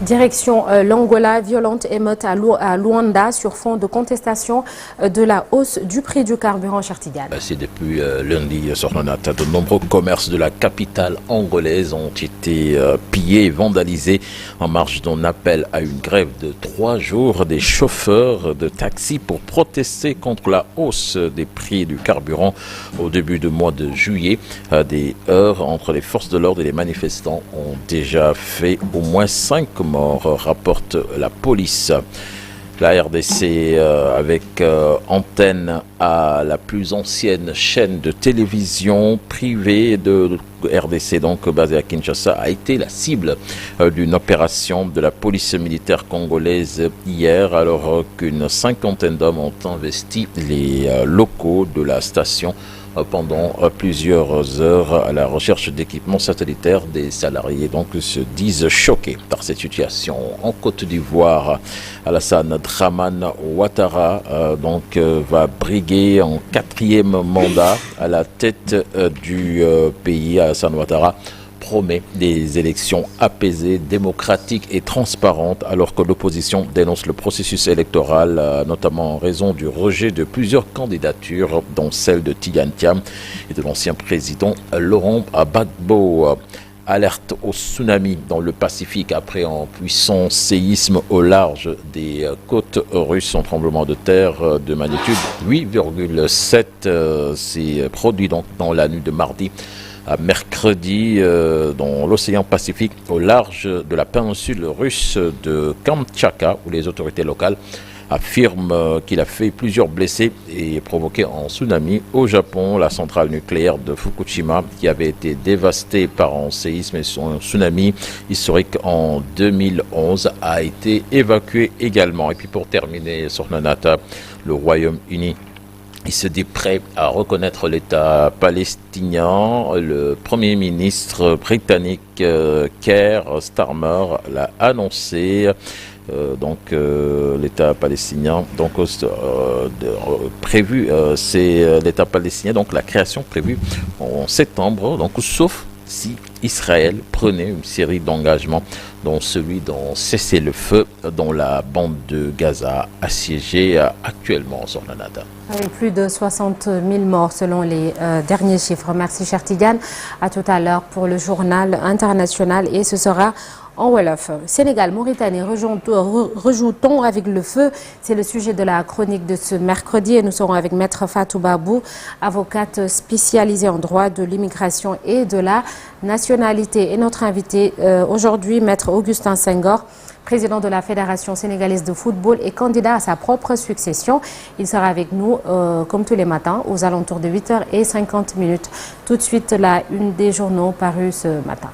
Direction l'Angola, violente émeute à Luanda sur fond de contestation de la hausse du prix du carburant, Chartidiane. C'est depuis lundi, Sornonata, de nombreux commerces de la capitale angolaise ont été pillés et vandalisés en marge d'un appel à une grève de 3 jours des chauffeurs de taxi pour protester contre la hausse des prix du carburant au début du mois de juillet. Des heurts entre les forces de l'ordre et les manifestants ont déjà fait au moins 5 morts, rapporte la police. La RDC avec antenne à la plus ancienne chaîne de télévision privée de RDC, donc basée à Kinshasa, a été la cible d'une opération de la police militaire congolaise hier, alors qu'une 50aine d'hommes ont investi les locaux de la station pendant plusieurs heures à la recherche d'équipements satellitaires. Des salariés donc se disent choqués par cette situation. En Côte d'Ivoire, Alassane Dramane Ouattara va briguer en 4e mandat à la tête du pays. Alassane Ouattara promet des élections apaisées, démocratiques et transparentes, alors que l'opposition dénonce le processus électoral, notamment en raison du rejet de plusieurs candidatures, dont celle de Tidjane Thiam et de l'ancien président Laurent Gbagbo. Alerte au tsunami dans le Pacifique après un puissant séisme au large des côtes russes. Un tremblement de terre de magnitude 8,7 s'est produit donc dans la nuit de mardi à mercredi dans l'océan Pacifique au large de la péninsule russe de Kamtchatka, où les autorités locales affirment qu'il a fait plusieurs blessés et provoqué un tsunami. Au Japon, la centrale nucléaire de Fukushima, qui avait été dévastée par un séisme et un tsunami historique en 2011, a été évacuée également. Et puis pour terminer, Sornonata, le Royaume-Uni, il se dit prêt à reconnaître l'État palestinien. Le Premier ministre britannique Keir Starmer l'a annoncé. L'État palestinien prévu, c'est l'État palestinien, donc la création prévue en septembre, donc sauf si Israël prenait une série d'engagements, dont celui d'en cesser le feu dans la bande de Gaza assiégée actuellement sur la Nada. Avec plus de 60 000 morts selon les derniers chiffres. Merci Chartidiane. À tout à l'heure pour le journal international et ce sera en Wolof. Sénégal, Mauritanie, rejoue-t-on avec le feu? C'est le sujet de la chronique de ce mercredi et nous serons avec Maître Fatou Babou, avocate spécialisée en droit de l'immigration et de la nationalité. Et notre invité aujourd'hui, Maître Augustin Senghor, président de la Fédération sénégalaise de football et candidat à sa propre succession. Il sera avec nous comme tous les matins aux alentours de 8h50. Tout de suite, la une des journaux parus ce matin.